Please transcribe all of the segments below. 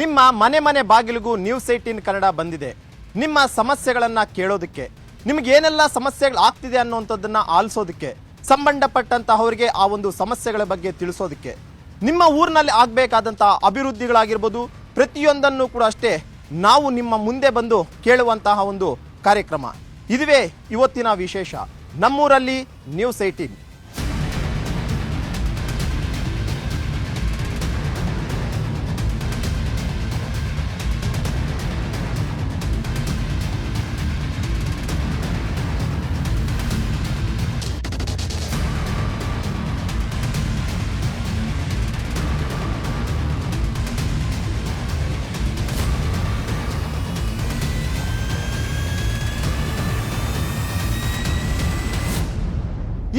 ನಿಮ್ಮ ಮನೆ ಮನೆ ಬಾಗಿಲಿಗೂ ನ್ಯೂಸ್ 18 ಕನ್ನಡ ಬಂದಿದೆ. ನಿಮ್ಮ ಸಮಸ್ಯೆಗಳನ್ನ ಕೇಳೋದಕ್ಕೆ, ನಿಮಗೆ ಏನೆಲ್ಲ ಸಮಸ್ಯೆಗಳು ಆಗ್ತಿದೆ ಅನ್ನುವಂಥದ್ದನ್ನ ಆಲಿಸೋದಕ್ಕೆ, ಸಂಬಂಧಪಟ್ಟಂತಹವರಿಗೆ ಆ ಒಂದು ಸಮಸ್ಯೆಗಳ ಬಗ್ಗೆ ತಿಳಿಸೋದಕ್ಕೆ, ನಿಮ್ಮ ಊರಿನಲ್ಲಿ ಆಗಬೇಕಾದಂತಹ ಅಭಿವೃದ್ಧಿಗಳಾಗಿರ್ಬೋದು ಪ್ರತಿಯೊಂದನ್ನು ಕೂಡ ಅಷ್ಟೇ ನಾವು ನಿಮ್ಮ ಮುಂದೆ ಬಂದು ಕೇಳುವಂತಹ ಒಂದು ಕಾರ್ಯಕ್ರಮ. ಇದುವೇ ಇವತ್ತಿನ ವಿಶೇಷ. ನಮ್ಮೂರಲ್ಲಿ ನ್ಯೂಸ್ 18.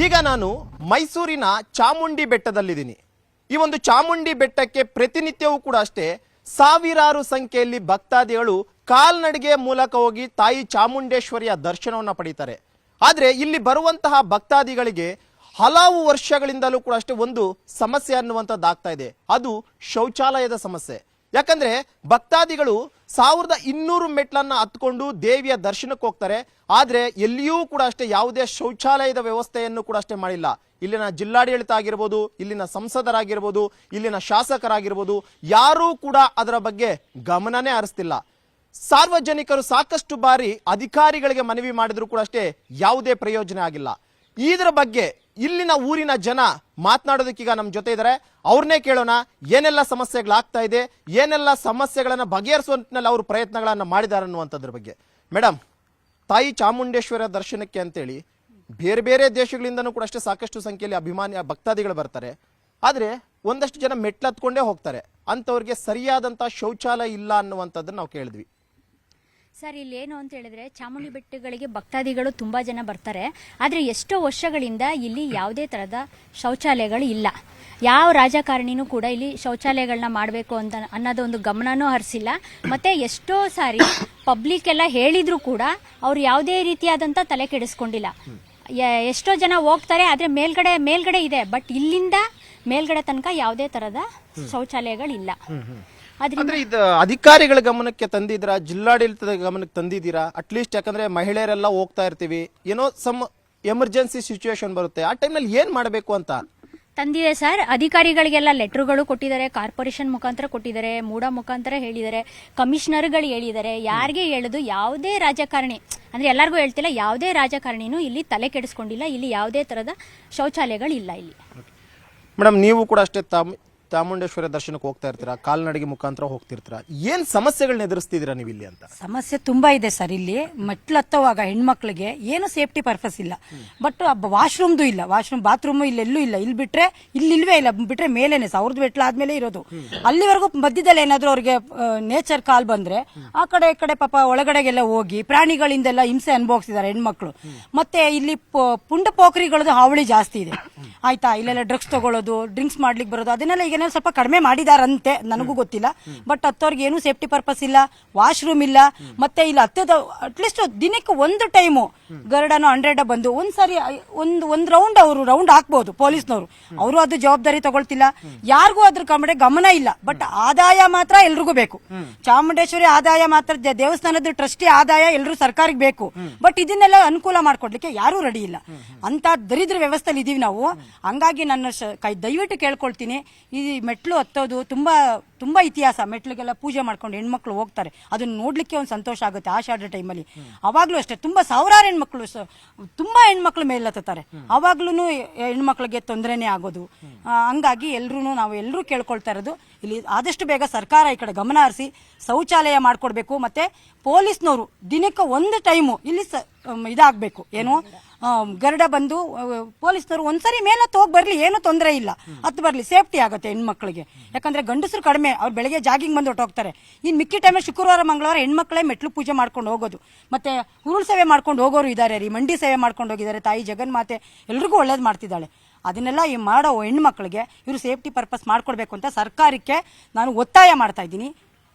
ಈಗ ನಾನು ಮೈಸೂರಿನ ಚಾಮುಂಡಿ ಬೆಟ್ಟದಲ್ಲಿದ್ದೀನಿ. ಈ ಒಂದು ಚಾಮುಂಡಿ ಬೆಟ್ಟಕ್ಕೆ ಪ್ರತಿನಿತ್ಯವೂ ಕೂಡ ಅಷ್ಟೇ ಸಾವಿರಾರು ಸಂಖ್ಯೆಯಲ್ಲಿ ಭಕ್ತಾದಿಗಳು ಕಾಲ್ನಡಿಗೆ ಮೂಲಕ ಹೋಗಿ ತಾಯಿ ಚಾಮುಂಡೇಶ್ವರಿಯ ದರ್ಶನವನ್ನು ಪಡೀತಾರೆ. ಆದರೆ ಇಲ್ಲಿ ಬರುವಂತಹ ಭಕ್ತಾದಿಗಳಿಗೆ ಹಲವು ವರ್ಷಗಳಿಂದಲೂ ಕೂಡ ಅಷ್ಟೇ ಒಂದು ಸಮಸ್ಯೆ ಅನ್ನುವಂಥದ್ದಾಗ್ತಾ ಇದೆ. ಅದು ಶೌಚಾಲಯದ ಸಮಸ್ಯೆ. ಯಾಕಂದ್ರೆ ಭಕ್ತಾದಿಗಳು 1200 ಮೆಟ್ಲನ್ನ ಹತ್ಕೊಂಡು ದೇವಿಯ ದರ್ಶನಕ್ಕೆ ಹೋಗ್ತಾರೆ. ಆದ್ರೆ ಎಲ್ಲಿಯೂ ಕೂಡ ಅಷ್ಟೇ ಯಾವುದೇ ಶೌಚಾಲಯದ ವ್ಯವಸ್ಥೆಯನ್ನು ಕೂಡ ಅಷ್ಟೇ ಮಾಡಿಲ್ಲ. ಇಲ್ಲಿನ ಜಿಲ್ಲಾಡಳಿತ ಆಗಿರ್ಬೋದು, ಇಲ್ಲಿನ ಸಂಸದರಾಗಿರ್ಬೋದು, ಇಲ್ಲಿನ ಶಾಸಕರಾಗಿರ್ಬೋದು, ಯಾರೂ ಕೂಡ ಅದರ ಬಗ್ಗೆ ಗಮನನೇ ಹರಿಸ್ತಿಲ್ಲ. ಸಾರ್ವಜನಿಕರು ಸಾಕಷ್ಟು ಬಾರಿ ಅಧಿಕಾರಿಗಳಿಗೆ ಮನವಿ ಮಾಡಿದ್ರು ಕೂಡ ಅಷ್ಟೇ ಯಾವುದೇ ಪ್ರಯೋಜನ ಆಗಿಲ್ಲ. ಇದರ ಬಗ್ಗೆ ಇಲ್ಲಿನ ಊರಿನ ಜನ ಮಾತನಾಡೋದಕ್ಕೀಗ ನಮ್ಮ ಜೊತೆ ಇದ್ದಾರೆ. ಅವ್ರನ್ನೇ ಕೇಳೋಣ, ಏನೆಲ್ಲ ಸಮಸ್ಯೆಗಳಾಗ್ತಾ ಇದೆ, ಏನೆಲ್ಲ ಸಮಸ್ಯೆಗಳನ್ನ ಬಗೆಹರಿಸುವಂತಲ್ಲಿ ಅವರು ಪ್ರಯತ್ನಗಳನ್ನ ಮಾಡಿದ್ದಾರೆ ಅನ್ನುವಂಥದ್ರ ಬಗ್ಗೆ. ಮೇಡಮ್, ತಾಯಿ ಚಾಮುಂಡೇಶ್ವರ ದರ್ಶನಕ್ಕೆ ಅಂತೇಳಿ ಬೇರೆ ಬೇರೆ ದೇಶಗಳಿಂದನೂ ಕೂಡ ಅಷ್ಟೇ ಸಾಕಷ್ಟು ಸಂಖ್ಯೆಯಲ್ಲಿ ಅಭಿಮಾನಿ ಭಕ್ತಾದಿಗಳು ಬರ್ತಾರೆ. ಆದ್ರೆ ಒಂದಷ್ಟು ಜನ ಮೆಟ್ಲತ್ಕೊಂಡೇ ಹೋಗ್ತಾರೆ. ಅಂತವ್ರಿಗೆ ಸರಿಯಾದಂತ ಶೌಚಾಲಯ ಇಲ್ಲ ಅನ್ನುವಂಥದ್ದನ್ನ ನಾವು ಕೇಳಿದ್ವಿ. ಸರ್, ಇಲ್ಲೇನು ಅಂತ ಹೇಳಿದ್ರೆ ಚಾಮುಂಡಿ ಬೆಟ್ಟಗಳಿಗೆ ಭಕ್ತಾದಿಗಳು ತುಂಬಾ ಜನ ಬರ್ತಾರೆ. ಆದರೆ ಎಷ್ಟೋ ವರ್ಷಗಳಿಂದ ಇಲ್ಲಿ ಯಾವುದೇ ತರಹದ ಶೌಚಾಲಯಗಳು ಇಲ್ಲ. ಯಾವ ರಾಜಕಾರಣಿನೂ ಕೂಡ ಇಲ್ಲಿ ಶೌಚಾಲಯಗಳನ್ನ ಮಾಡಬೇಕು ಅಂತ ಅನ್ನೋದು ಒಂದು ಗಮನನೂ ಹರಿಸಿಲ್ಲ. ಮತ್ತೆ ಎಷ್ಟೋ ಸಾರಿ ಪಬ್ಲಿಕ್ ಎಲ್ಲ ಹೇಳಿದ್ರು ಕೂಡ ಅವ್ರು ಯಾವುದೇ ರೀತಿಯಾದಂಥ ತಲೆ ಕೆಡಿಸ್ಕೊಂಡಿಲ್ಲ. ಎಷ್ಟೋ ಜನ ಹೋಗ್ತಾರೆ, ಆದರೆ ಮೇಲ್ಗಡೆ ಇದೆ, ಬಟ್ ಇಲ್ಲಿಂದ ಮೇಲ್ಗಡೆ ತನಕ ಯಾವುದೇ ತರಹದ ಶೌಚಾಲಯಗಳಿಲ್ಲ. ಅಂದ್ರೆ ಇದು ಅಧಿಕಾರಿಗಳ ಗಮನಕ್ಕೆ ತಂದಿದ್ದೀರಾ, ಜಿಲ್ಲಾಡಳಿತದ ಗಮನಕ್ಕೆ ತಂದಿದ್ದೀರಾ? ಅಟ್ಲೀಸ್ಟ್ ಯಾಕಂದ್ರೆ ಮಹಿಳೆಯರೆಲ್ಲ ಹೋಗ್ತಾ ಇರ್ತೀವಿ, ಏನೋ ಸಮ್ ಎಮರ್ಜೆನ್ಸಿ ಸಿಚುವೇಶನ್ ಬರುತ್ತೆ, ಆ ಟೈಮ್ನಲ್ಲಿ ಏನ್ ಮಾಡಬೇಕು ಅಂತ ತಂದಿದೆ ಸರ್. ಅಧಿಕಾರಿಗಳಿಗೆಲ್ಲ ಲೆಟರ್ಗಳು ಕೊಟ್ಟಿದ್ದಾರೆ, ಕಾರ್ಪೊರೇಷನ್ ಮುಖಾಂತರ ಕೊಟ್ಟಿದ್ದಾರೆ, ಮೂಡ ಮುಖಾಂತರ ಹೇಳಿದ್ದಾರೆ, ಕಮಿಷನರ್ಗಳು ಹೇಳಿದ್ದಾರೆ. ಯಾರಿಗೆ ಹೇಳುದು, ಯಾವುದೇ ರಾಜಕಾರಣಿ ಅಂದ್ರೆ ಎಲ್ಲರಿಗೂ ಹೇಳ್ತಿಲ್ಲ, ಯಾವುದೇ ರಾಜಕಾರಣಿನೂ ಇಲ್ಲಿ ತಲೆ ಕೆಡಿಸ್ಕೊಂಡಿಲ್ಲ. ಇಲ್ಲಿ ಯಾವುದೇ ತರಹದ ಶೌಚಾಲಯಗಳಿಲ್ಲ ಇಲ್ಲಿ. ಮೇಡಮ್, ನೀವು ಕೂಡ ಅಷ್ಟೇ ಚಾಮುಂಡೇಶ್ವರ ದರ್ಶನಕ್ಕೆ ಹೋಗ್ತಾ ಇರ್ತೀರಾ, ಕಾಲ್ನಡಿಗೆ ಮುಖಾಂತರ ಹೋಗ್ತಿರ್ತೀರಾ, ಏನ್ ಸಮಸ್ಯೆಗಳನ್ನ ಎದುರಿಸ್ತಿದ್ದೀರಾ ನೀವು ಇಲ್ಲಿ ಅಂತ? ಸಮಸ್ಯೆ ತುಂಬಾ ಇದೆ ಸರ್. ಇಲ್ಲಿ ಮೆಟ್ಲು ಹತ್ತುವಾಗ ಹೆಣ್ಮಕ್ಳಿಗೆ ಏನು ಸೇಫ್ಟಿ ಪರ್ಪಸ್ ಇಲ್ಲ. ಬಟ್ ವಾಶ್ರೂಮ್ದು ಇಲ್ಲ, ಬಾತ್ರೂಮ್ ಇಲ್ಲೆಲ್ಲೂ ಇಲ್ಲ. ಇಲ್ಲಿ ಬಿಟ್ರೆ ಇಲ್ವೇ ಇಲ್ಲ, ಬಿಟ್ರೆ ಮೇಲೇನೆ 1000 ಮೆಟ್ಲು ಆದ್ಮೇಲೆ ಇರೋದು. ಅಲ್ಲಿವರೆಗೂ ಮಧ್ಯದಲ್ಲಿ ಏನಾದ್ರು ಅವ್ರಿಗೆ ನೇಚರ್ ಕಾಲ್ ಬಂದ್ರೆ ಆ ಕಡೆ ಈ ಕಡೆ ಪಾಪ ಒಳಗಡೆಗೆಲ್ಲ ಹೋಗಿ ಪ್ರಾಣಿಗಳಿಂದೆಲ್ಲ ಹಿಂಸೆ ಅನುಭವಿಸಿದ್ದಾರೆ ಹೆಣ್ಮಕ್ಳು. ಮತ್ತೆ ಇಲ್ಲಿ ಪುಂಡ ಪೋಖರಿಗಳದ್ದು ಹಾವಳಿ ಜಾಸ್ತಿ ಇದೆ, ಆಯ್ತಾ? ಇಲ್ಲೆಲ್ಲ ಡ್ರಗ್ಸ್ ತಗೊಳ್ಳೋದು, ಡ್ರಿಂಕ್ಸ್ ಮಾಡ್ಲಿಕ್ಕೆ ಬರೋದು, ಅದನ್ನೆಲ್ಲ ಈಗ ಸ್ವಲ್ಪ ಕಡಿಮೆ ಮಾಡಿದಾರಂತೆ, ನನಗೂ ಗೊತ್ತಿಲ್ಲ. ಬಟ್ ಹತ್ತೋರ್ಗೆ ಏನು ಸೇಫ್ಟಿ ಪರ್ಪಸ್ ಇಲ್ಲ, ವಾಶ್ರೂಮ್ ಇಲ್ಲ. ಮತ್ತೆ ಇಲ್ಲಿ ಹತ್ತದ ಅಟ್ಲೀಸ್ಟ್ ದಿನಕ್ಕೆ ಒಂದು ಟೈಮು ಗರುಡನೋ 100 ಬಂದು ಒಂದ್ಸರಿ ಒಂದ್ ರೌಂಡ್ ಅವರು ರೌಂಡ್ ಹಾಕ್ಬಹುದು ಪೊಲೀಸ್ನವರು. ಅವರು ಅದು ಜವಾಬ್ದಾರಿ ತಗೊಳ್ತಿಲ್ಲ, ಯಾರಿಗೂ ಅದ್ರ ಕಡೆ ಗಮನ ಇಲ್ಲ. ಬಟ್ ಆದಾಯ ಮಾತ್ರ ಎಲ್ರಿಗೂ ಬೇಕು. ಚಾಮುಂಡೇಶ್ವರಿ ಆದಾಯ ಮಾತ್ರ, ದೇವಸ್ಥಾನದ ಟ್ರಸ್ಟಿ ಆದಾಯ ಎಲ್ರು ಸರ್ಕಾರಕ್ಕೆ ಬೇಕು. ಬಟ್ ಇದನ್ನೆಲ್ಲ ಅನುಕೂಲ ಮಾಡ್ಕೊಡ್ಲಿಕ್ಕೆ ಯಾರೂ ರೆಡಿ ಇಲ್ಲ. ಅಂತ ದರಿದ್ರ ವ್ಯವಸ್ಥೆಯಲ್ಲಿ ಇದೀವಿ ನಾವು. ಹಂಗಾಗಿ ನನ್ನ ದಯವಿಟ್ಟು ಕೇಳ್ಕೊಳ್ತೀನಿ, ಈ ಮೆಟ್ಲು ಹತ್ತೋದು ತುಂಬಾ ತುಂಬಾ ಇತಿಹಾಸ. ಮೆಟ್ಲಿಗೆಲ್ಲ ಪೂಜೆ ಮಾಡ್ಕೊಂಡು ಹೆಣ್ಮಕ್ಳು ಹೋಗ್ತಾರೆ, ಅದನ್ನ ನೋಡ್ಲಿಕ್ಕೆ ಒಂದು ಸಂತೋಷ ಆಗುತ್ತೆ. ಆಷಾಢ ಟೈಮಲ್ಲಿ ಅವಾಗ್ಲೂ ಅಷ್ಟೇ ತುಂಬಾ ಸಾವಿರಾರು ಹೆಣ್ಮಕ್ಳು, ತುಂಬಾ ಹೆಣ್ಮಕ್ಳು ಮೇಲೆ ಹತ್ತಾರೆ. ಅವಾಗ್ಲೂ ಹೆಣ್ಮಕ್ಳಿಗೆ ತೊಂದರೆನೇ ಆಗೋದು. ಹಂಗಾಗಿ ನಾವು ಎಲ್ಲರೂ ಕೇಳ್ಕೊಳ್ತಾ ಇರೋದು, ಇಲ್ಲಿ ಆದಷ್ಟು ಬೇಗ ಸರ್ಕಾರ ಈ ಕಡೆ ಗಮನ ಹರಿಸಿ ಶೌಚಾಲಯ ಮಾಡ್ಕೊಡ್ಬೇಕು. ಮತ್ತೆ ಪೊಲೀಸ್ನವರು ದಿನಕ್ಕೆ ಒಂದು ಟೈಮು ಇಲ್ಲಿ ಇದಾಗಬೇಕು. ಏನು ಗರುಡ ಬಂದು ಪೊಲೀಸ್ನವರು ಒಂದ್ಸರಿ ಮೇಲತ್ತು ಹೋಗಿ ಬರ್ಲಿ, ಏನು ತೊಂದರೆ ಇಲ್ಲ, ಹತ್ತು ಬರ್ಲಿ, ಸೇಫ್ಟಿ ಆಗುತ್ತೆ ಹೆಣ್ಮಕ್ಳಿಗೆ. ಯಾಕಂದ್ರೆ ಗಂಡಸರು ಕಡಿಮೆ, ಅವ್ರು ಬೆಳಗ್ಗೆ ಜಾಗಿಂಗ್ ಬಂದು ಹೊಟ್ಟೋಗ್ತಾರೆ. ಇನ್ನು ಮಿಕ್ಕಿ ಟೈಮಲ್ಲಿ ಶುಕ್ರವಾರ ಮಂಗಳವಾರ ಹೆಣ್ಮಕ್ಳೇ ಮೆಟ್ಲು ಪೂಜೆ ಮಾಡ್ಕೊಂಡು ಹೋಗೋದು. ಮತ್ತೆ ಉರುಳು ಸೇವೆ ಮಾಡ್ಕೊಂಡು ಹೋಗೋರು ಇದ್ದಾರೆ ರೀ, ಮಂಡಿ ಸೇವೆ ಮಾಡ್ಕೊಂಡು ಹೋಗಿದ್ದಾರೆ. ತಾಯಿ ಜಗನ್ಮಾತೆ ಎಲ್ರಿಗೂ ಒಳ್ಳೇದು ಮಾಡ್ತಿದ್ದಾಳೆ. ಅದನ್ನೆಲ್ಲ ಮಾಡೋ ಹೆಣ್ಮಕ್ಳಿಗೆ ಇವರು ಸೇಫ್ಟಿ ಪರ್ಪಸ್ ಮಾಡ್ಕೊಡ್ಬೇಕು ಅಂತ ಸರ್ಕಾರಕ್ಕೆ ನಾನು ಒತ್ತಾಯ ಮಾಡ್ತಾ ಇದ್ದೀನಿ.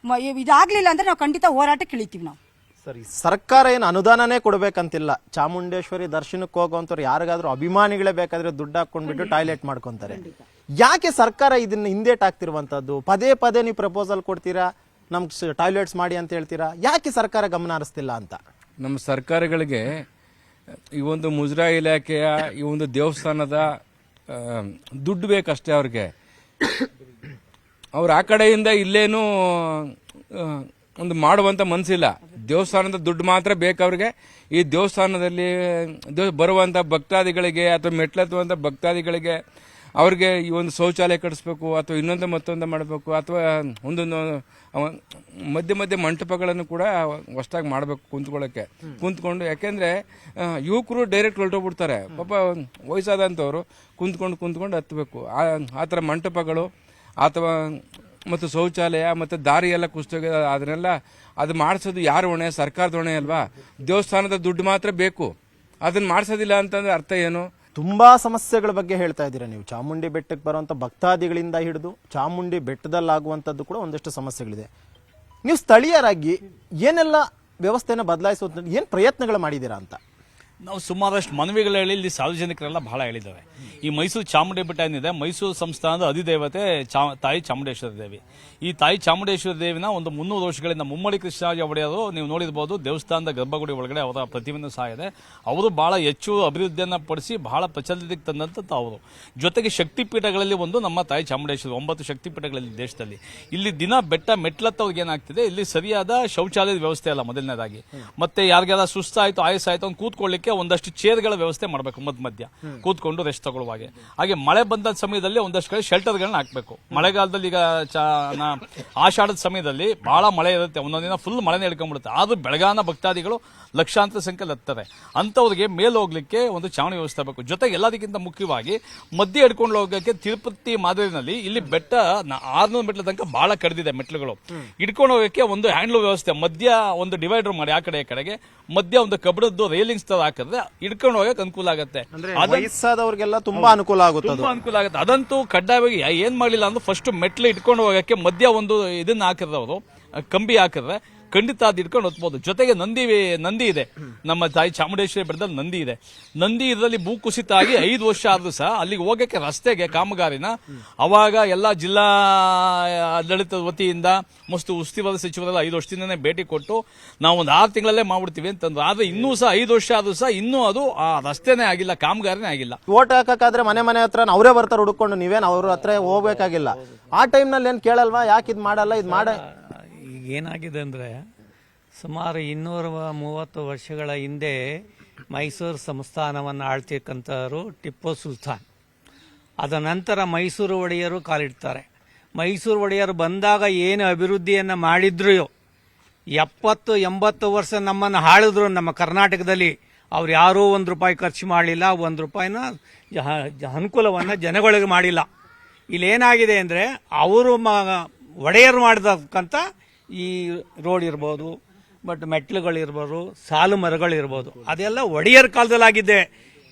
ಇದಾಗ್ಲಿಲ್ಲ ಅಂದ್ರೆ ನಾವು ಖಂಡಿತ ಹೋರಾಟಕ್ಕೆ ಇಳಿತೀವಿ ನಾವು. ಸರಿ, ಸರ್ಕಾರ ಏನು ಅನುದಾನನೇ ಕೊಡ್ಬೇಕಂತಿಲ್ಲ. ಚಾಮುಂಡೇಶ್ವರಿ ದರ್ಶನಕ್ಕೆ ಹೋಗುವಂತವ್ರು ಯಾರಿಗಾದ್ರೂ ಅಭಿಮಾನಿಗಳೇ ಬೇಕಾದ್ರೆ ದುಡ್ಡು ಹಾಕೊಂಡ್ಬಿಟ್ಟು ಟಾಯ್ಲೆಟ್ ಮಾಡ್ಕೊಂತಾರೆ. ಯಾಕೆ ಸರ್ಕಾರ ಇದನ್ನ ಹಿಂದೇಟ್ ಆಗ್ತಿರುವಂತದ್ದು? ಪದೇ ಪದೇ ನೀವು ಪ್ರಪೋಸಲ್ ಕೊಡ್ತೀರಾ, ನಮ್ಗೆ ಟಾಯ್ಲೆಟ್ಸ್ ಮಾಡಿ ಅಂತ ಹೇಳ್ತೀರಾ, ಯಾಕೆ ಸರ್ಕಾರ ಗಮನ ಹರಿಸ್ತಿಲ್ಲ ಅಂತ? ನಮ್ಮ ಸರ್ಕಾರಗಳಿಗೆ ಈ ಒಂದು ಮುಜರಾಯಿ ಇಲಾಖೆಯ ಈ ಒಂದು ದೇವಸ್ಥಾನದ ದುಡ್ಡು ಬೇಕಷ್ಟೇ ಅವ್ರಿಗೆ. ಅವ್ರು ಆ ಕಡೆಯಿಂದ ಇಲ್ಲೇನು ಒಂದು ಮಾಡುವಂತ ಮನಸ್ಸಿಲ್ಲ. ದೇವಸ್ಥಾನದ ದುಡ್ಡು ಮಾತ್ರ ಬೇಕು ಅವ್ರಿಗೆ. ಈ ದೇವಸ್ಥಾನದಲ್ಲಿ ಬರುವಂತ ಭಕ್ತಾದಿಗಳಿಗೆ ಅಥವಾ ಮೆಟ್ಲತ್ತುವಂತ ಭಕ್ತಾದಿಗಳಿಗೆ ಅವ್ರಿಗೆ ಈ ಒಂದು ಶೌಚಾಲಯ ಕಟ್ಟಿಸ್ಬೇಕು ಅಥವಾ ಇನ್ನೊಂದು ಮತ್ತೊಂದು ಮಾಡಬೇಕು ಅಥವಾ ಒಂದೊಂದು ಮಧ್ಯೆ ಮಧ್ಯೆ ಮಂಟಪಗಳನ್ನು ಕೂಡ ಹೊಸದಾಗಿ ಮಾಡಬೇಕು ಕುಂತ್ಕೊಂಡು. ಯಾಕೆಂದ್ರೆ ಯುವಕರು ಡೈರೆಕ್ಟ್ ಹೊರಟೋಗ್ಬಿಡ್ತಾರೆ. ಪಾಪ ವಯಸ್ಸಾದಂಥವ್ರು ಕುಂತ್ಕೊಂಡು ಹತ್ತಬೇಕು. ಆ ಥರ ಮಂಟಪಗಳು ಅಥವಾ ಮತ್ತು ಶೌಚಾಲಯ ಮತ್ತು ದಾರಿ ಎಲ್ಲ ಕುಸ್ತೋಗಿ ಅದನ್ನೆಲ್ಲ ಅದು ಮಾಡಿಸೋದು ಯಾರು ಹೊಣೆ? ಸರ್ಕಾರದ ಹೊಣೆ ಅಲ್ವಾ? ದೇವಸ್ಥಾನದ ದುಡ್ಡು ಮಾತ್ರ ಬೇಕು, ಅದನ್ನ ಮಾಡಿಸೋದಿಲ್ಲ ಅಂತಂದ್ರೆ ಅರ್ಥ ಏನು? ತುಂಬಾ ಸಮಸ್ಯೆಗಳ ಬಗ್ಗೆ ಹೇಳ್ತಾ ಇದ್ದೀರಾ ನೀವು. ಚಾಮುಂಡಿ ಬೆಟ್ಟಕ್ಕೆ ಬರುವಂತ ಭಕ್ತಾದಿಗಳಿಂದ ಹಿಡಿದು ಚಾಮುಂಡಿ ಬೆಟ್ಟದಲ್ಲಾಗುವಂಥದ್ದು ಕೂಡ ಒಂದಷ್ಟು ಸಮಸ್ಯೆಗಳಿದೆ. ನೀವು ಸ್ಥಳೀಯರಾಗಿ ಏನೆಲ್ಲ ವ್ಯವಸ್ಥೆನ ಬದಲಾಯಿಸುವಂತ ಏನು ಪ್ರಯತ್ನಗಳು ಮಾಡಿದ್ದೀರಾ ಅಂತ? ನಾವು ಸುಮಾರಷ್ಟು ಮನವಿಗಳು ಹೇಳಿ ಇಲ್ಲಿ ಸಾರ್ವಜನಿಕರೆಲ್ಲ ಬಹಳ ಹೇಳಿದ್ದಾರೆ. ಈ ಮೈಸೂರು ಚಾಮುಂಡಿ ಬೆಟ್ಟ ಏನಿದೆ, ಮೈಸೂರು ಸಂಸ್ಥಾನದ ಅಧಿದೇವತೆ ತಾಯಿ ಚಾಮುಂಡೇಶ್ವರಿ ದೇವಿ. ಈ ತಾಯಿ ಚಾಮುಂಡೇಶ್ವರಿ ದೇವಿನ ಒಂದು 300 ವರ್ಷಗಳಿಂದ ಮುಮ್ಮಡಿ ಕೃಷ್ಣರಾಜ ಒಡೆಯರು, ನೀವು ನೋಡಿರ್ಬೋದು, ದೇವಸ್ಥಾನದ ಗರ್ಭಗುಡಿ ಒಳಗಡೆ ಅವರ ಪ್ರತಿಮೆನೂ ಸಹ ಇದೆ. ಅವರು ಬಹಳ ಹೆಚ್ಚು ಅಭಿವೃದ್ಧಿಯನ್ನು ಪಡಿಸಿ ಬಹಳ ಪ್ರಚಲಿತಕ್ಕೆ ತಂದಂತ ಅವರು. ಜೊತೆಗೆ ಶಕ್ತಿಪೀಠಗಳಲ್ಲಿ ಒಂದು ನಮ್ಮ ತಾಯಿ ಚಾಮುಂಡೇಶ್ವರಿ, 9 ಶಕ್ತಿಪೀಠಗಳಲ್ಲಿ ದೇಶದಲ್ಲಿ. ಇಲ್ಲಿ ದಿನ ಬೆಟ್ಟ ಮೆಟ್ಲತ್ತವ್ರಿಗೆ ಏನಾಗ್ತಿದೆ, ಇಲ್ಲಿ ಸರಿಯಾದ ಶೌಚಾಲಯದ ವ್ಯವಸ್ಥೆ ಅಲ್ಲ ಮೊದಲನೇದಾಗಿ. ಮತ್ತೆ ಯಾರಿಗಾರ ಸುಸ್ತಾಯ್ತು ಆಯಸ್ಸಾಯ್ತು ಅಂತ ಕೂತ್ಕೊಳ್ಳಿಕ್ಕೆ ಒಂದಷ್ಟು ಚೇರ್ಗಳ ವ್ಯವಸ್ಥೆ ಮಾಡಬೇಕು, ಮಧ್ಯ ಕೂತ್ಕೊಂಡು ರೆಸ್ಟ್ ತಗೊಳ್ಳುವಾಗೆ. ಹಾಗೆ ಮಳೆ ಬಂದ ಸಮಯದಲ್ಲಿ ಒಂದಷ್ಟು ಕಡೆ ಶೆಲ್ಟರ್ಗಳನ್ನ ಹಾಕಬೇಕು. ಮಳೆಗಾಲದಲ್ಲಿ ಈಗ ಆಷಾಢದ ಸಮಯದಲ್ಲಿ ಬಹಳ ಮಳೆ ಇರುತ್ತೆ, ಒಂದೊಂದಿನ ಫುಲ್ ಮಳೆನೇ ಹಿಡ್ಕೊಂಡ್ಬಿಡುತ್ತೆ. ಆದ್ರೂ ಬೆಳಗಾನ ಭಕ್ತಾದಿಗಳು ಲಕ್ಷಾಂತರ ಸಂಖ್ಯೆಯಲ್ಲಿ ಹತ್ತಾರೆ. ಅಂತವ್ರಿಗೆ ಮೇಲೆ ಹೋಗ್ಲಿಕ್ಕೆ ಒಂದು ಚಾವಣಿ ವ್ಯವಸ್ಥೆ ಬೇಕು. ಜೊತೆಗೆ ಎಲ್ಲದಕ್ಕಿಂತ ಮುಖ್ಯವಾಗಿ ಮಧ್ಯೆ ಹಿಡ್ಕೊಂಡು ಹೋಗೋಕೆ ತಿರುಪತಿ ಮಾದರಿನಲ್ಲಿ ಇಲ್ಲಿ ಬೆಟ್ಟ 600 ಮೆಟ್ಲ ತನಕ ಬಹಳ ಕಡಿದಿದೆ ಮೆಟ್ಲುಗಳು. ಹಿಡ್ಕೊಂಡು ಹೋಗೋಕೆ ಒಂದು ಹ್ಯಾಂಡ್ಲ್ ವ್ಯವಸ್ಥೆ, ಮಧ್ಯ ಒಂದು ಡಿವೈಡರ್ ಮಾಡಿ ಆ ಕಡೆ ಈ ಕಡೆಗೆ, ಮಧ್ಯ ಒಂದು ಕಬ್ಬಣದ್ದು ರೈಲಿಂಗ್ಸ್ ತರ ಹಾಕಿದ್ರೆ ಹಿಡ್ಕೊಂಡು ಹೋಗಕ್ಕೆ ಅನುಕೂಲ ಆಗುತ್ತೆ. ವಯಸ್ಸಾದವ್ರಿಗೆಲ್ಲ ತುಂಬಾ ಅನುಕೂಲ ಆಗುತ್ತೆ. ಅದಂತೂ ಕಡ್ಡಾಯವಾಗಿ ಏನ್ ಮಾಡ್ಲಿಲ್ಲ ಅಂದ್ರೆ ಫಸ್ಟ್ ಮೆಟ್ಲು ಇಟ್ಕೊಂಡು ಹೋಗಕ್ಕೆ ಮಧ್ಯ ಒಂದು ಇದನ್ನ ಹಾಕಿದ್ರೆ, ಅವರು ಕಂಬಿ ಹಾಕಿದ್ರೆ ಖಂಡಿತ ಅದು ಇಟ್ಕೊಂಡು ಹೊತ್ಬೋದು. ಜೊತೆಗೆ ನಂದಿ ಇದೆ, ನಮ್ಮ ತಾಯಿ ಚಾಮುಂಡೇಶ್ವರಿ ಬೆಟ್ಟದಲ್ಲಿ ನಂದಿ ಇದೆ. ನಂದಿ ಇದರಲ್ಲಿ ಭೂ ಕುಸಿತ ಆಗಿ 5 ವರ್ಷ ಆದ್ರೂ ಸಹ ಅಲ್ಲಿಗೆ ಹೋಗಕ್ಕೆ ರಸ್ತೆಗೆ ಕಾಮಗಾರಿನ ಅವಾಗ ಎಲ್ಲ ಜಿಲ್ಲಾ ಆಡಳಿತದ ವತಿಯಿಂದ ಮಸ್ತ್ ಉಸ್ತುವಾರಿ ಸಚಿವರೆಲ್ಲ 5 ವರ್ಷದಿಂದನೇ ಭೇಟಿ ಕೊಟ್ಟು ನಾವು ಒಂದು 6 ತಿಂಗಳಲ್ಲೇ ಮಾಡ್ಬಿಡ್ತೀವಿ ಅಂತಂದ್ರು. ಆದ್ರೆ ಇನ್ನೂ ಸಹ 5 ವರ್ಷ ಆದ್ರೂ ಸಹ ಇನ್ನೂ ಅದು ಆ ರಸ್ತೆನೇ ಆಗಿಲ್ಲ, ಕಾಮಗಾರಿನೇ ಆಗಿಲ್ಲ. ಓಟ್ ಹಾಕಕ್ಕಾದ್ರೆ ಮನೆ ಹತ್ರ ಅವರೇ ಬರ್ತಾರೆ ಹುಡುಕೊಂಡು, ನೀವೇನು ಅವ್ರ ಹತ್ರ ಹೋಗ್ಬೇಕಾಗಿಲ್ಲ. ಆ ಟೈಮ್ ನಲ್ಲಿ ಏನ್ ಕೇಳಲ್ವಾ, ಯಾಕೆ ಇದ್ ಮಾಡಲ್ಲ, ಇದ್ ಮಾಡ? ಈಗ ಏನಾಗಿದೆ ಅಂದರೆ, ಸುಮಾರು 230 ವರ್ಷಗಳ ಹಿಂದೆ ಮೈಸೂರು ಸಂಸ್ಥಾನವನ್ನು ಆಳ್ತಿರ್ತಕ್ಕಂಥವರು ಟಿಪ್ಪು ಸುಲ್ತಾನ್. ಅದ ನಂತರ ಮೈಸೂರು ಒಡೆಯರು ಕಾಲಿಡ್ತಾರೆ. ಮೈಸೂರು ಒಡೆಯರು ಬಂದಾಗ ಏನು ಅಭಿವೃದ್ಧಿಯನ್ನು ಮಾಡಿದ್ರು, 70-80 ವರ್ಷ ನಮ್ಮನ್ನು ಆಳಿದ್ರು ನಮ್ಮ ಕರ್ನಾಟಕದಲ್ಲಿ. ಅವ್ರು ಯಾರೂ ₹1 ಖರ್ಚು ಮಾಡಲಿಲ್ಲ, ₹1 ಅನುಕೂಲವನ್ನು ಜನಗಳಿಗೆ ಮಾಡಿಲ್ಲ. ಇಲ್ಲೇನಾಗಿದೆ ಅಂದರೆ, ಅವರು ಒಡೆಯರು ಮಾಡಿದಕ್ಕಂಥ ಈ ರೋಡ್ ಇರ್ಬೋದು, ಬಟ್ ಮೆಟ್ಲುಗಳಿರ್ಬೋದು, ಸಾಲು ಮರಗಳಿರ್ಬೋದು, ಅದೆಲ್ಲ ಒಡೆಯರ್ ಕಾಲದಲ್ಲಾಗಿದೆ.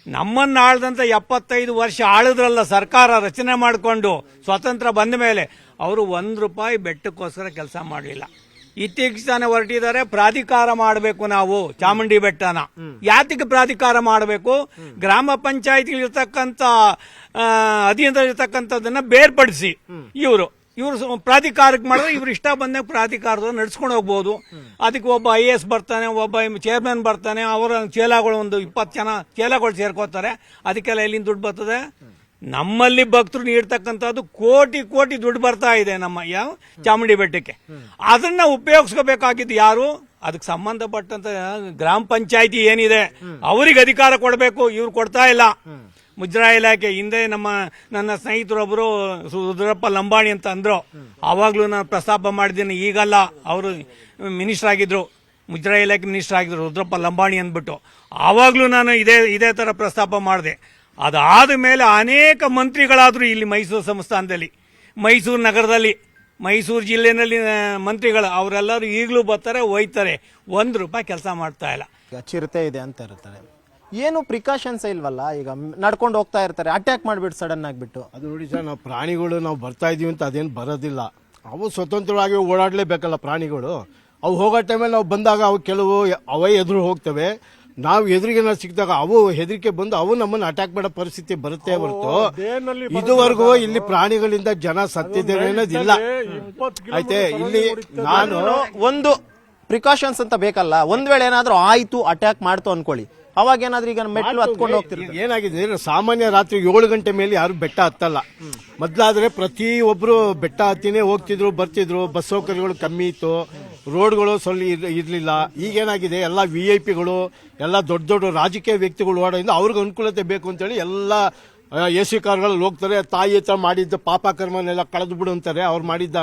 ನಮ್ಮನ್ನು ಆಳ್ದಂತ 75 ವರ್ಷ ಆಳಿದ್ರಲ್ಲ ಸರ್ಕಾರ ರಚನೆ ಮಾಡಿಕೊಂಡು ಸ್ವಾತಂತ್ರ್ಯ ಬಂದ ಮೇಲೆ, ಅವರು ₹1 ಬೆಟ್ಟಕ್ಕೋಸ್ಕರ ಕೆಲಸ ಮಾಡಲಿಲ್ಲ. ಇತ್ತೀಚೆಗೆ ತಾನೇ ಹೊರಟಿದ್ದಾರೆ, ಪ್ರಾಧಿಕಾರ ಮಾಡಬೇಕು ನಾವು ಚಾಮುಂಡಿ ಬೆಟ್ಟನ. ಯಾತಿಗೆ ಪ್ರಾಧಿಕಾರ ಮಾಡಬೇಕು? ಗ್ರಾಮ ಪಂಚಾಯತ್ ಇರ್ತಕ್ಕಂಥ ಅಧೀನದಲ್ಲಿ ಇರ್ತಕ್ಕಂಥದ್ದನ್ನ ಬೇರ್ಪಡಿಸಿ ಇವರು ಪ್ರಾಧಿಕಾರಕ್ಕೆ ಮಾಡಿದ್ರೆ ಇವ್ರು ಇಷ್ಟ ಬಂದಾಗ ಪ್ರಾಧಿಕಾರದ ನಡ್ಸ್ಕೊಂಡು ಹೋಗ್ಬೋದು. ಅದಕ್ಕೆ ಒಬ್ಬ IAS ಬರ್ತಾನೆ, ಒಬ್ಬ ಚೇರ್ಮನ್ ಬರ್ತಾನೆ, ಅವರ ಚೇಲಾಗಳು ಒಂದು 20 ಜನ ಚೇಲಾಗಳು ಸೇರ್ಕೋತಾರೆ. ಅದಕ್ಕೆಲ್ಲ ಎಲ್ಲಿಂದ ದುಡ್ಡು ಬರ್ತದೆ? ನಮ್ಮಲ್ಲಿ ಭಕ್ತರು ನೀಡ್ತಕ್ಕಂಥದ್ದು ಕೋಟಿ ದುಡ್ಡು ಬರ್ತಾ ಇದೆ ನಮ್ಮ ಯಾವ ಚಾಮುಂಡಿ ಬೆಟ್ಟಕ್ಕೆ. ಅದನ್ನ ಉಪಯೋಗಿಸ್ಕೋಬೇಕಾಗಿದ್ದು ಯಾರು? ಅದಕ್ಕೆ ಸಂಬಂಧಪಟ್ಟಂತ ಗ್ರಾಮ ಪಂಚಾಯತಿ ಏನಿದೆ ಅವರಿಗೆ ಅಧಿಕಾರ ಕೊಡಬೇಕು. ಇವ್ರು ಕೊಡ್ತಾ ಇಲ್ಲ. ಮುಜರಾಯಿ ಇಲಾಖೆ ಹಿಂದೆ ನನ್ನ ಸ್ನೇಹಿತರೊಬ್ಬರು ರುದ್ರಪ್ಪ ಲಂಬಾಣಿ ಅಂತ ಅಂದ್ರು, ಆವಾಗ್ಲೂ ನಾನು ಪ್ರಸ್ತಾಪ ಮಾಡಿದ್ದೀನಿ. ಈಗಲ್ಲ, ಅವರು ಮಿನಿಸ್ಟರ್ ಆಗಿದ್ರು, ಮುಜರಾಯಿ ಇಲಾಖೆ ಮಿನಿಸ್ಟರ್ ಆಗಿದ್ರು ರುದ್ರಪ್ಪ ಲಂಬಾಣಿ ಅಂದ್ಬಿಟ್ಟು. ಆವಾಗ್ಲೂ ನಾನು ಇದೇ ತರ ಪ್ರಸ್ತಾಪ ಮಾಡಿದೆ. ಅದಾದ ಮೇಲೆ ಅನೇಕ ಮಂತ್ರಿಗಳಾದ್ರು ಇಲ್ಲಿ ಮೈಸೂರು ಸಂಸ್ಥಾನದಲ್ಲಿ, ಮೈಸೂರು ನಗರದಲ್ಲಿ, ಮೈಸೂರು ಜಿಲ್ಲೆನಲ್ಲಿ ಮಂತ್ರಿಗಳು, ಅವರೆಲ್ಲರೂ ಈಗಲೂ ಬರ್ತಾರೆ, ಹೋಯ್ತಾರೆ. ₹1 ಕೆಲಸ ಮಾಡ್ತಾ ಇಲ್ಲ. ಚಿರತೆ ಇದೆ ಅಂತ ಇರ್ತಾರೆ, ಏನು ಪ್ರಿಕಾಷನ್ಸ್ ಇಲ್ವಲ್ಲ? ಈಗ ನಡ್ಕೊಂಡು ಹೋಗ್ತಾ ಇರ್ತಾರೆ, ಅಟ್ಯಾಕ್ ಮಾಡ್ಬಿಟ್ಟು ಸಡನ್ ಆಗ್ಬಿಟ್ಟು. ಅದು ನೋಡಿ ಸರ್, ನಾವು ಪ್ರಾಣಿಗಳು ನಾವು ಬರ್ತಾ ಇದೀವಿ ಅಂತ ಅದೇನು ಬರೋದಿಲ್ಲ. ಅವು ಸ್ವತಂತ್ರವಾಗಿ ಓಡಾಡಲೇಬೇಕಲ್ಲ ಪ್ರಾಣಿಗಳು. ಅವು ಹೋಗೋ ಟೈಮಲ್ಲಿ ನಾವು ಬಂದಾಗ ಅವು ಕೆಲವು ಅವೇ ಎದುರು ಹೋಗ್ತವೆ. ನಾವು ಎದುರಿಗೆ ಸಿಕ್ಕಿದಾಗ ಅವು ಹೆದರಿಕೆ ಬಂದು ಅವು ನಮ್ಮನ್ನು ಅಟ್ಯಾಕ್ ಮಾಡೋ ಪರಿಸ್ಥಿತಿ ಬರುತ್ತೆ ಹೊರತು ಇದುವರೆಗೂ ಇಲ್ಲಿ ಪ್ರಾಣಿಗಳಿಂದ ಜನ ಸತ್ತಿದ್ದಾರೆ ಅನ್ನೋದಿಲ್ಲ. ಆಯ್ತೆ, ಇಲ್ಲಿ ನಾನು ಒಂದು ಪ್ರಿಕಾಷನ್ಸ್ ಅಂತ ಬೇಕಲ್ಲ. ಒಂದ್ ವೇಳೆ ಏನಾದ್ರೂ ಆಯ್ತು ಅಟ್ಯಾಕ್ ಮಾಡ್ತು ಅನ್ಕೊಳ್ಳಿ, ಅವಾಗ ಏನಾದ್ರೂ ಈಗ ಮೆಟ್ಲು ಹತ್ಕೊಂಡು ಹೋಗ್ತಿರ್ತಾರೆ. ಏನಾಗಿದೆ ಅಂದ್ರೆ ಸಾಮಾನ್ಯ ರಾತ್ರಿ 7 ಗಂಟೆ ಮೇಲೆ ಯಾರು ಬೆಟ್ಟ ಹತ್ತಲ್ಲ. ಮೊದ್ಲಾದ್ರೆ ಪ್ರತಿ ಒಬ್ರು ಬೆಟ್ಟ ಹತ್ತಿನೇ ಹೋಗ್ತಿದ್ರು ಬರ್ತಿದ್ರು. ಬಸ್ ಸೌಕರ್ಯಗಳು ಕಮ್ಮಿ ಇತ್ತು, ರೋಡ್ಗಳು ಸ್ವಲ್ಪ ಇರ್ಲಿಲ್ಲ. ಈಗೇನಾಗಿದೆ, ಎಲ್ಲ VIP ಗಳು, ಎಲ್ಲ ದೊಡ್ಡ ದೊಡ್ಡ ರಾಜಕೀಯ ವ್ಯಕ್ತಿಗಳು ಓಡೋದ್ರಿಂದ ಅವ್ರಿಗೆ ಅನುಕೂಲತೆ ಬೇಕು ಅಂತೇಳಿ ಎಲ್ಲ AC ಕಾರ್ಗಳಲ್ಲಿ ಹೋಗ್ತಾರೆ. ತಾಯಿ ಹತ್ರ ಮಾಡಿದ್ದ ಪಾಪ ಕರ್ಮನೆಲ್ಲ ಕಳೆದು ಬಿಡು ಅಂತಾರೆ. ಅವ್ರು ಮಾಡಿದ್ದ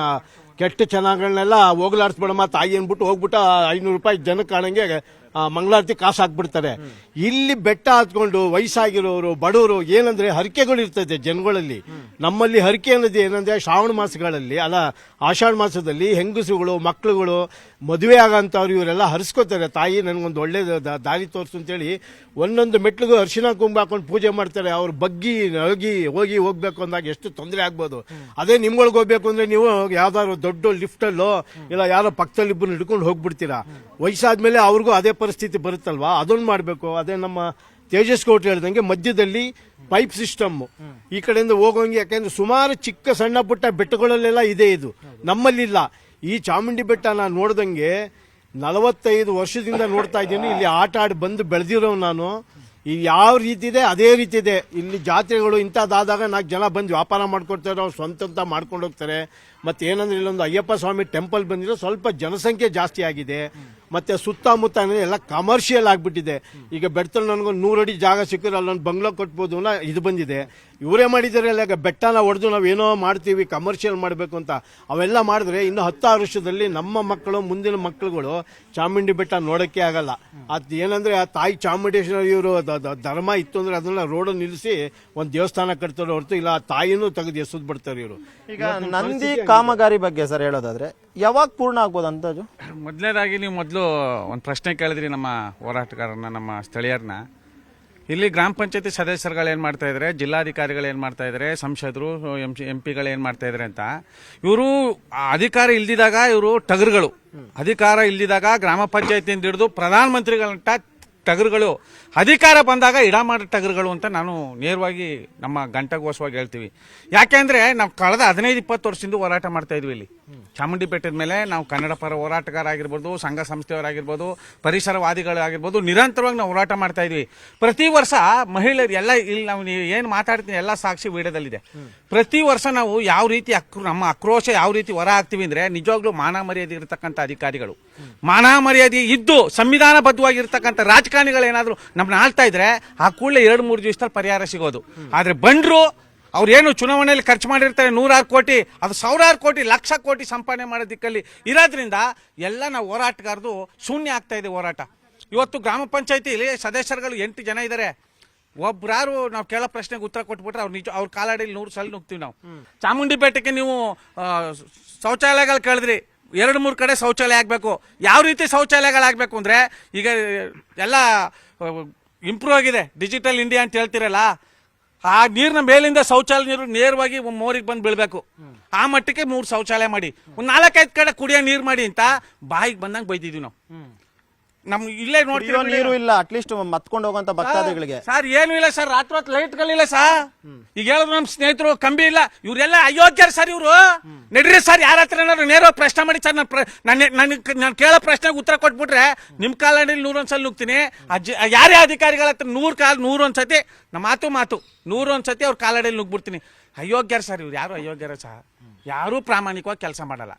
ಕೆಟ್ಟ ಚೆನ್ನಾಗಳನ್ನೆಲ್ಲ ಹೋಗ್ಲಾಡ್ಸ್ಬಿಡಮ್ಮ ತಾಯಿ ಅನ್ಬಿಟ್ಟು ಹೋಗ್ಬಿಟ್ಟು 500 ರೂಪಾಯಿ ಜನಕ್ಕೆ ಕಾಣಂಗೆ ಮಂಗಳಾರತಿ ಕಾಸು ಹಾಕ್ಬಿಡ್ತಾರೆ. ಇಲ್ಲಿ ಬೆಟ್ಟ ಹತ್ಕೊಂಡು ವಯಸ್ಸಾಗಿರೋರು ಬಡವರು ಏನಂದ್ರೆ ಹರಕೆಗಳು ಇರ್ತದೆ ಜನಗಳಲ್ಲಿ. ನಮ್ಮಲ್ಲಿ ಹರಕೆ ಅನ್ನೋದು ಏನಂದ್ರೆ ಶ್ರಾವಣ ಮಾಸಗಳಲ್ಲಿ ಆಷಾಢ ಮಾಸದಲ್ಲಿ ಹೆಂಗಸುಗಳು ಮಕ್ಕಳುಗಳು ಮದುವೆ ಆಗಂತವ್ರು ಇವರೆಲ್ಲ ಹರಿಸ್ಕೋತಾರೆ. ತಾಯಿ ನನಗೊಂದು ಒಳ್ಳೆ ದಾರಿ ತೋರಿಸು ಅಂತೇಳಿ ಒಂದೊಂದು ಮೆಟ್ಲಿಗೂ ಅರಿಶಿನ ಕುಂಕುಮ ಹಾಕೊಂಡು ಪೂಜೆ ಮಾಡ್ತಾರೆ. ಅವ್ರು ಬಗ್ಗಿ ಹೋಗ್ಬೇಕು ಅಂದಾಗ ಎಷ್ಟು ತೊಂದರೆ ಆಗ್ಬೋದು. ಅದೇ ನಿಮ್ಗಳಿಗೆ ಹೋಗ್ಬೇಕು ಅಂದ್ರೆ ನೀವು ಯಾವ್ದಾದ್ರು ದೊಡ್ಡ ಲಿಫ್ಟಲ್ಲೋ ಇಲ್ಲ ಯಾರೋ ಪಕ್ಕದಲ್ಲಿ ಇಬ್ಬರು ಹಿಡ್ಕೊಂಡು ಹೋಗ್ಬಿಡ್ತೀರಾ. ವಯಸ್ಸಾದ್ಮೇಲೆ ಅವ್ರಿಗೂ ಅದೇ ಪರಿಸ್ಥಿತಿ ಬರುತ್ತಲ್ವಾ, ಅದೊಂದು ಮಾಡಬೇಕು. ಅದೇ ನಮ್ಮ ತೇಜಸ್ ಕೋಟ್ ಹೇಳ್ದಂಗೆ ಮಧ್ಯದಲ್ಲಿ ಪೈಪ್ ಸಿಸ್ಟಮ್ ಈ ಕಡೆಯಿಂದ ಹೋಗೋಂಗೆ. ಯಾಕೆಂದ್ರೆ ಸುಮಾರು ಚಿಕ್ಕ ಸಣ್ಣ ಪುಟ್ಟ ಬೆಟ್ಟಗಳಲ್ಲೆಲ್ಲ ಇದೆ, ಇದು ನಮ್ಮಲ್ಲಿಲ್ಲ. ಈ ಚಾಮುಂಡಿ ಬೆಟ್ಟ ನಾನು ನೋಡ್ದಂಗೆ 45 ವರ್ಷದಿಂದ ನೋಡ್ತಾ ಇದ್ದೀನಿ. ಇಲ್ಲಿ ಆಟ ಆಡಿ ಬಂದು ಬೆಳೆದಿರೋ ನಾನು. ಈ ಯಾವ ರೀತಿ ಇದೆ ಅದೇ ರೀತಿ ಇದೆ. ಇಲ್ಲಿ ಜಾತ್ರೆಗಳು ಇಂಥದ್ದಾದಾಗ 4 ಜನ ಬಂದು ವ್ಯಾಪಾರ ಮಾಡ್ಕೊಡ್ತಾರೆ, ಅವ್ರು ಸ್ವಂತ ಮಾಡ್ಕೊಂಡು ಹೋಗ್ತಾರೆ. ಮತ್ತೆ ಏನಂದ್ರೆ ಇಲ್ಲೊಂದು ಅಯ್ಯಪ್ಪ ಸ್ವಾಮಿ ಟೆಂಪಲ್ ಬಂದಿರೋ ಸ್ವಲ್ಪ ಜನಸಂಖ್ಯೆ ಜಾಸ್ತಿ ಆಗಿದೆ. ಮತ್ತೆ ಸುತ್ತಮುತ್ತ ಎಲ್ಲ ಕಮರ್ಷಿಯಲ್ ಆಗ್ಬಿಟ್ಟಿದೆ. ಈಗ ಬೆಟ್ಟದಲ್ಲಿ ನನಗೊಂದು 100 ಅಡಿ ಜಾಗ ಸಿಕ್ಕರೆ ಅಲ್ಲೊಂದು ಬಂಗ್ಲೋ ಕಟ್ಬೋದು ಅನ್ನೋ ಇದು ಬಂದಿದೆ. ಇವರೇ ಮಾಡಿದ್ದಾರೆ ಅಲ್ಲ, ಬೆಟ್ಟನ ಹೊಡೆದು ನಾವೇನೋ ಮಾಡ್ತೀವಿ ಕಮರ್ಷಿಯಲ್ ಮಾಡಬೇಕು ಅಂತ. ಅವೆಲ್ಲ ಮಾಡಿದ್ರೆ ಇನ್ನು 16 ವರ್ಷದಲ್ಲಿ ನಮ್ಮ ಮಕ್ಕಳು ಮುಂದಿನ ಮಕ್ಕಳುಗಳು ಚಾಮುಂಡಿ ಬೆಟ್ಟ ನೋಡಕ್ಕೆ ಆಗಲ್ಲ. ಅದ್ ಏನಂದ್ರೆ ಆ ತಾಯಿ ಚಾಮುಂಡೇಶ್ವರಿ ಇವರು ಧರ್ಮ ಇತ್ತು ಅಂದ್ರೆ ಅದನ್ನ ರೋಡ್ ನಿಲ್ಲಿಸಿ ಒಂದು ದೇವಸ್ಥಾನ ಕಟ್ತಾರೆ ಹೊರತು ಇಲ್ಲ ಆ ತಾಯಿನೂ ತೆಗೆದು ಎಸದ್ ಬಿಡ್ತಾರೆ ಇವರು. ಈಗ ನಂದಿ ಕಾಮಗಾರಿ ಬಗ್ಗೆ ಸರ್ ಹೇಳೋದಾದ್ರೆ ಯಾವಾಗ ಪೂರ್ಣ ಆಗ್ಬೋದು ಅಂದಾಜು? ಮೊದಲನೇದಾಗಿ ನೀವು ಮೊದಲು ಒಂದು ಪ್ರಶ್ನೆ ಕೇಳಿದ್ರಿ ನಮ್ಮ ಹೋರಾಟಗಾರನ, ನಮ್ಮ ಸ್ಥಳೀಯರನ್ನ. ಇಲ್ಲಿ ಗ್ರಾಮ ಪಂಚಾಯತಿ ಸದಸ್ಯರುಗಳು ಏನು ಮಾಡ್ತಾ ಇದ್ದಾರೆ, ಜಿಲ್ಲಾಧಿಕಾರಿಗಳು ಏನು ಮಾಡ್ತಾ ಇದ್ದಾರೆ, ಸಂಸದರು MP ಗಳು ಏನು ಮಾಡ್ತಾ ಇದ್ದಾರೆ ಅಂತ. ಇವರು ಅಧಿಕಾರ ಇಲ್ದಿದಾಗ ಇವರು ಟಗರುಗಳು, ಅಧಿಕಾರ ಇಲ್ದಿದಾಗ ಗ್ರಾಮ ಪಂಚಾಯತಿಯಿಂದ ಹಿಡಿದು ಪ್ರಧಾನಮಂತ್ರಿಗಳಂತ ಟಗರುಗಳು, ಅಧಿಕಾರ ಬಂದಾಗ ಇಡಮಾಡ ಟಗರುಗಳು ಅಂತ ನಾನು ನೇರವಾಗಿ ನಮ್ಮ ಗಂಟಗೋಸ್ವಾಗಿ ಹೇಳ್ತೀವಿ. ಯಾಕೆಂದ್ರೆ ನಾವು ಕಳೆದ 15-20 ವರ್ಷದಿಂದ ಹೋರಾಟ ಮಾಡ್ತಾ ಇದ್ವಿ ಇಲ್ಲಿ ಚಾಮುಂಡಿ ಬೆಟ್ಟದ ಮೇಲೆ. ನಾವು ಕನ್ನಡ ಪರ ಹೋರಾಟಗಾರ ಆಗಿರ್ಬೋದು, ಸಂಘ ಸಂಸ್ಥೆಯವರಾಗಿರ್ಬೋದು, ಪರಿಸರವಾದಿಗಳಾಗಿರ್ಬೋದು, ನಿರಂತರವಾಗಿ ನಾವು ಹೋರಾಟ ಮಾಡ್ತಾ ಇದ್ವಿ. ಪ್ರತಿ ವರ್ಷ ಮಹಿಳೆಯರು ಎಲ್ಲ ಇಲ್ಲಿ ನಾವು ಏನು ಮಾತಾಡ್ತೀನಿ ಎಲ್ಲ ಸಾಕ್ಷಿ ವಿಡಿಯೋದಲ್ಲಿದೆ. ಪ್ರತಿ ವರ್ಷ ನಾವು ಯಾವ ರೀತಿ ನಮ್ಮ ಆಕ್ರೋಶ ಯಾವ ರೀತಿ ಹೊರ ಹಾಕ್ತೀವಿ ಅಂದ್ರೆ ನಿಜವಾಗ್ಲೂ ಮಾನ ಮರ್ಯಾದೆ ಇರತಕ್ಕಂಥ ಅಧಿಕಾರಿಗಳು, ಮಾನ ಮರ್ಯಾದೆ ಇದ್ದು ಸಂವಿಧಾನಬದ್ಧವಾಗಿರ್ತಕ್ಕಂಥ ರಾಜಕಾರಣಿಗಳು ಏನಾದ್ರು ನಮ್ಮನ್ನ ಆಳ್ತಾ ಇದ್ರೆ ಆ ಕೂಡಲೇ 2-3 ದಿವಸದಲ್ಲಿ ಪರಿಹಾರ ಸಿಗೋದು. ಆದ್ರೆ ಬಂದ್ರು ಅವ್ರೇನು ಚುನಾವಣೆಯಲ್ಲಿ ಖರ್ಚು ಮಾಡಿರ್ತಾರೆ 100 ಕೋಟಿ, ಅದು 1000 ಕೋಟಿ, 1,00,000 ಕೋಟಿ ಸಂಪಾದನೆ ಮಾಡೋ ದಿಕ್ಕಲ್ಲಿ ಇರೋದ್ರಿಂದ ಎಲ್ಲ ನಾವು ಹೋರಾಟಗಾರದು ಶೂನ್ಯ ಆಗ್ತಾ ಇದೆ ಹೋರಾಟ. ಇವತ್ತು ಗ್ರಾಮ ಪಂಚಾಯತಿಲಿ ಸದಸ್ಯರುಗಳು 8 ಜನ ಇದ್ದಾರೆ. ಒಬ್ರಾರು ನಾವು ಕೇಳೋ ಪ್ರಶ್ನೆಗೆ ಉತ್ತರ ಕೊಟ್ಬಿಟ್ರೆ ಅವ್ರ ಕಾಲಾಡಿಲಿ 100 ಸಲ ನುಗ್ತೀವಿ ನಾವು. ಚಾಮುಂಡಿ ಬೆಟ್ಟಕ್ಕೆ ನೀವು ಶೌಚಾಲಯಗಳು ಕೇಳಿದ್ರಿ, 2-3 ಕಡೆ ಶೌಚಾಲಯ ಆಗ್ಬೇಕು. ಯಾವ ರೀತಿ ಶೌಚಾಲಯಗಳಾಗಬೇಕು ಅಂದ್ರೆ ಈಗ ಎಲ್ಲ ಇಂಪ್ರೂವ್ ಆಗಿದೆ, ಡಿಜಿಟಲ್ ಇಂಡಿಯಾ ಅಂತ ಹೇಳ್ತಿರಲ್ಲ, ಆ ನೀರಿನ ಮೇಲಿಂದ ಶೌಚಾಲಯ ನೀರು ನೇರವಾಗಿ ಮೋರಿಗೆ ಬಂದು ಬೀಳ್ಬೇಕು. ಆ ಮಟ್ಟಕ್ಕೆ 3 ಶೌಚಾಲಯ ಮಾಡಿ, ಒಂದು 4-5 ಕಡೆ ಕುಡಿಯೋ ನೀರು ಮಾಡಿ ಅಂತ ಬಾಯಿಗೆ ಬಂದಂಗೆ ಬೈದಿದ್ವಿ ನಾವು. ನಮ್ಗೆ ಇಲ್ಲೇ ನೋಡ್ತೀವಿ ನೀರು ಇಲ್ಲ, ಅಟ್ಲೀಸ್ಟ್ ಮತ್ಕೊಂಡು ಹೋಗಂತ ಭಕ್ತಾದಿಗಳಿಗೆ ಸರ್ ಏನು ಇಲ್ಲ ಸರ್, ರಾತ್ರಿ ಲೈಟ್ಗಳಿಲ್ಲ ಸರ್. ಈಗ ಹೇಳಿದ್ರು ನಮ್ಮ ಸ್ನೇಹಿತರು ಕಂಬಿ ಇಲ್ಲ, ಇವ್ರೆಲ್ಲ ಅಯೋಗ್ಯರು ಸರ್. ಇವರು ನಡ್ರಿ ಸರ್, ಯಾರ ಹತ್ರ ನೇರವಾಗಿ ಪ್ರಶ್ನೆ ಮಾಡಿ ಸರ್. ನಾನು ಕೇಳೋ ಪ್ರಶ್ನೆಗೆ ಉತ್ತರ ಕೊಟ್ಬಿಟ್ರೆ ನಿಮ್ ಕಾಲದಲ್ಲಿ 100 ಸಲ ನುಗ್ತೀನಿ. ಯಾರೇ ಅಧಿಕಾರಿಗಳ ಹತ್ರ 100 ಸತಿ ನಮ್ಮ ಮಾತು 100 ಸತಿ ಅವ್ರ ಕಾಲಡಿಯಲ್ಲಿ ನುಗ್ಬಿಡ್ತೀನಿ. ಅಯೋಗ್ಯರು ಸರ್ ಇವ್ರು, ಯಾರು ಅಯೋಗ್ಯರ ಸರ್, ಯಾರೂ ಪ್ರಾಮಾಣಿಕವಾಗಿ ಕೆಲಸ ಮಾಡಲ್ಲ.